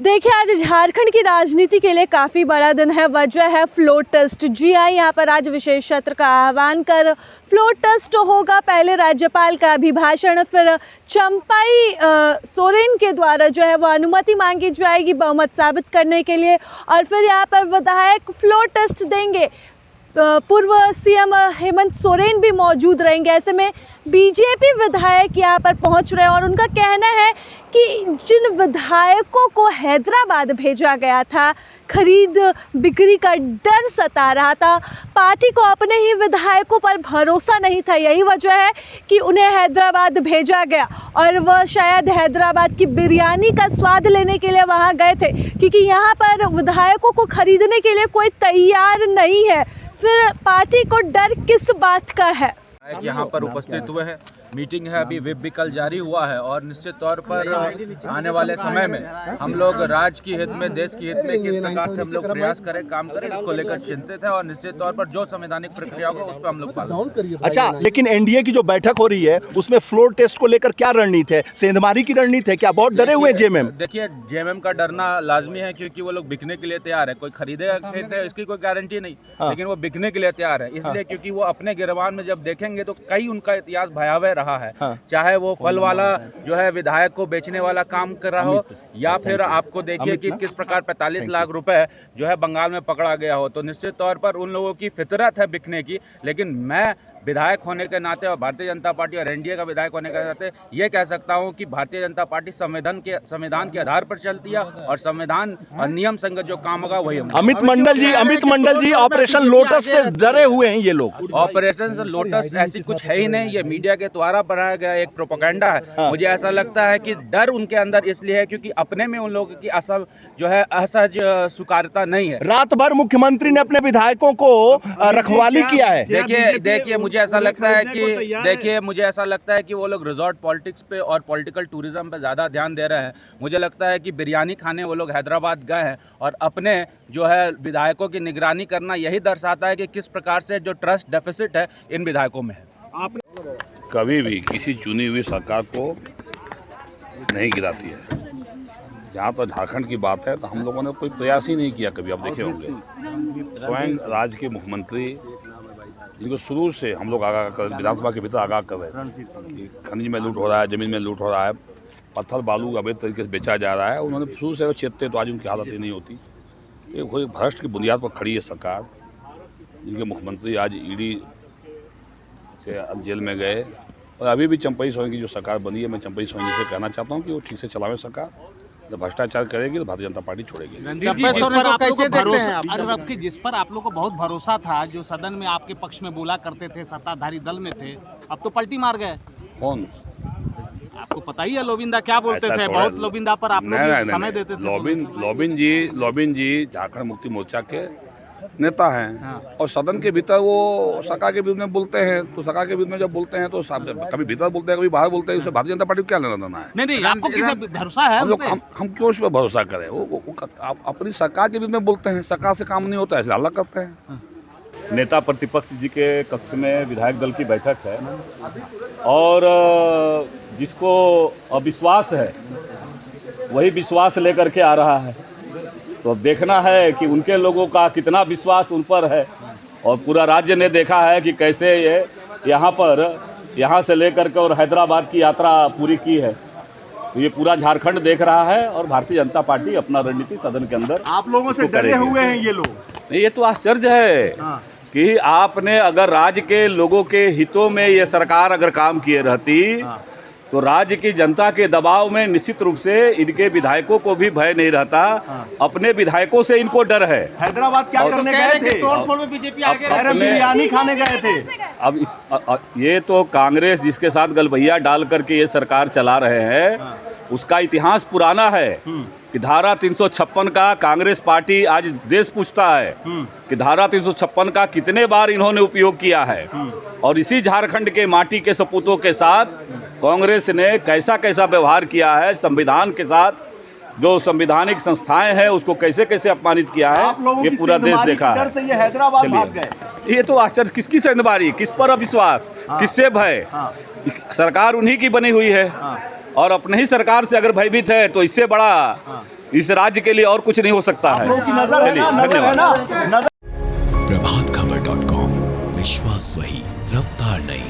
देखिए, आज झारखंड की राजनीति के लिए काफ़ी बड़ा दिन है। वजह है फ्लोर टेस्ट। जी हाँ, यहाँ पर आज विशेष सत्र का आह्वान कर फ्लोर टेस्ट होगा। पहले राज्यपाल का अभिभाषण, फिर चंपाई सोरेन के द्वारा जो है वो अनुमति मांगी जाएगी बहुमत साबित करने के लिए, और फिर यहाँ पर विधायक फ्लोर टेस्ट देंगे। पूर्व सीएम हेमंत सोरेन भी मौजूद रहेंगे। ऐसे में बीजेपी विधायक यहाँ पर पहुँच रहे हैं और उनका कहना है कि जिन विधायकों को हैदराबाद भेजा गया था, खरीद बिक्री का डर सता रहा था, पार्टी को अपने ही विधायकों पर भरोसा नहीं था, यही वजह है कि उन्हें हैदराबाद भेजा गया और वह शायद हैदराबाद की बिरयानी का स्वाद लेने के लिए वहाँ गए थे, क्योंकि यहाँ पर विधायकों को खरीदने के लिए कोई तैयार नहीं है। फिर पार्टी को डर किस बात का है? यहाँ पर उपस्थित हुए हैं। मीटिंग है, अभी विप भी कल जारी हुआ है और निश्चित तौर पर आने वाले समय में हम लोग राज्य की हित में, देश की हित में किस प्रकार से हम लोग प्रयास करें, काम करें, इसको लेकर चिंतित है और निश्चित तौर पर जो संवैधानिक प्रक्रिया होगी उस पर हम लोग पालन करेंगे। अच्छा, लेकिन एनडीए की जो बैठक हो रही है उसमें फ्लोर टेस्ट को लेकर क्या रणनीति है? सेंधमारी की रणनीति है क्या? बहुत डरे हुए जेएमएम। देखिए, जेएमएम का डरना लाजमी है, क्योंकि वो लोग बिकने के लिए तैयार है। कोई खरीदेगा खरीदे इसकी कोई गारंटी नहीं, लेकिन वो बिकने के लिए तैयार है। इसलिए क्योंकि वो अपने गिरबान में जब देखेंगे तो कई उनका इतिहास भयावह रहा है। चाहे वो फल वाला जो है विधायक को बेचने वाला काम कर रहा हो, या फिर आपको देखिए कि किस प्रकार 45 लाख रुपए जो है बंगाल में पकड़ा गया हो। तो निश्चित तौर पर उन लोगों की फितरत है बिकने की, लेकिन मैं विधायक होने के नाते और भारतीय जनता पार्टी और एनडीए का विधायक होने के नाते ये कह सकता हूं कि भारतीय जनता पार्टी संविधान के आधार पर चलती है और संविधान और नियम संगत जो काम होगा वही हम। अमित मंडल जी ऑपरेशन लोटस से डरे हुए हैं ये लोग। ऑपरेशन लोटस ऐसी कुछ है ही नहीं, ये मीडिया के द्वारा बनाया गया एक प्रोपेगेंडा है। मुझे ऐसा लगता है कि डर उनके अंदर इसलिए है क्योंकि अपने में उन लोगों की असहज स्वीकार्यता नहीं है। रात भर मुख्यमंत्री ने अपने विधायकों को रखवाली किया है। देखिए मुझे ऐसा लगता है कि वो लोग रिजॉर्ट पॉलिटिक्स पे और पॉलिटिकल टूरिज्म पे ज़्यादा ध्यान दे रहे हैं। मुझे लगता है कि बिरयानी खाने वो लोग हैदराबाद गए हैं और अपने जो है विधायकों की निगरानी करना यही दर्शाता है कि किस प्रकार से जो ट्रस्ट डेफिसिट है इन विधायकों में है। कभी भी किसी चुनी हुई सरकार को नहीं गिराती है। जहाँ तो झारखंड की बात है तो हम लोगों ने कोई प्रयास ही नहीं किया कभी। आप देखे होंगे स्वयं राज्य के मुख्यमंत्री जिनको शुरू से हम लोग आगाह कर, विधानसभा के भीतर आगाह कर रहे थे, खनिज में लूट हो रहा है, जमीन में लूट हो रहा है, पत्थर बालू अवैध तरीके से बेचा जा रहा है। उन्होंने शुरू से चेतते तो आज उनकी हालत ही नहीं होती। ये कोई भ्रष्ट की बुनियाद पर खड़ी है सरकार, जिनके मुख्यमंत्री आज ईडी से जेल में गए। और अभी भी चंपाई सोरेन की जो सरकार बनी है, मैं चंपाई सोरेन जी से कहना चाहता हूँ कि वो ठीक से चलावे सरकार। जब भ्रष्टाचार करेगी तो भारतीय जनता पार्टी छोड़ेगी। जिस पर आप लोग को बहुत भरोसा था, जो सदन में आपके पक्ष में बोला करते थे, सत्ताधारी दल में थे, अब तो पलटी मार गए। कौन? आपको पता ही है लोबिंदा क्या बोलते थे, बहुत लोबिंदा पर आप लोग समय देते थे। लोबिन जी झारखंड मुक्ति मोर्चा के नेता हैं और सदन के भीतर वो सरकार के विरुद्ध में बोलते हैं। तो सरकार के विरुद्ध में जब बोलते हैं तो कभी भीतर बोलते हैं, कभी बाहर बोलते हैं। उससे भारतीय जनता पार्टी को क्या लेना देना है? नहीं, आपको किसी भरोसा है? हम क्यों उस पर भरोसा करें? वो अपनी सरकार के विरुद्ध में बोलते हैं, सरकार से काम नहीं होता है, हल्ला करते हैं। नेता प्रतिपक्ष जी के कक्ष में विधायक दल की बैठक है और जिसको अविश्वास है वही विश्वास लेकर के आ रहा है। तो अब देखना है कि उनके लोगों का कितना विश्वास उन पर है, और पूरा राज्य ने देखा है कि कैसे ये यहाँ से लेकर के और हैदराबाद की यात्रा पूरी की है। तो ये पूरा झारखंड देख रहा है और भारतीय जनता पार्टी अपना रणनीति सदन के अंदर आप लोगों से डरे हुए हैं ये लोग। नहीं, ये तो आश्चर्य है कि आपने अगर राज्य के लोगों के हितों में ये सरकार अगर काम किए रहती तो राज्य की जनता के दबाव में निश्चित रूप से इनके विधायकों को भी भय नहीं रहता। अपने विधायकों से इनको डर है। हैदराबाद क्या करने गए थे? तोड़फोड़ में बीजेपी आगे बिरयानी खाने गए थे। अब ये तो कांग्रेस जिसके साथ गलबैया डाल करके ये सरकार चला रहे हैं, उसका इतिहास पुराना है कि धारा 356 का कांग्रेस पार्टी आज देश पूछता है कि धारा 356 का कितने बार इन्होंने उपयोग किया है। और इसी झारखंड के माटी के सपूतों के साथ कांग्रेस ने कैसा कैसा व्यवहार किया है, संविधान के साथ जो संवैधानिक संस्थाएं हैं उसको कैसे कैसे अपमानित किया है, ये पूरा देश देखा है। ये हैदराबाद भाग गए। ये तो आश्चर्य, किसकी सेंधमारी, किस पर अविश्वास, किससे भय? सरकार उन्हीं की बनी हुई है और अपने ही सरकार से अगर भयभीत है तो इससे बड़ा इस राज्य के लिए और कुछ नहीं हो सकता है। लोगों की नजर है ना, नजर है ना, नजर। प्रभातखबर.com, विश्वास वही, रफ्तार नहीं।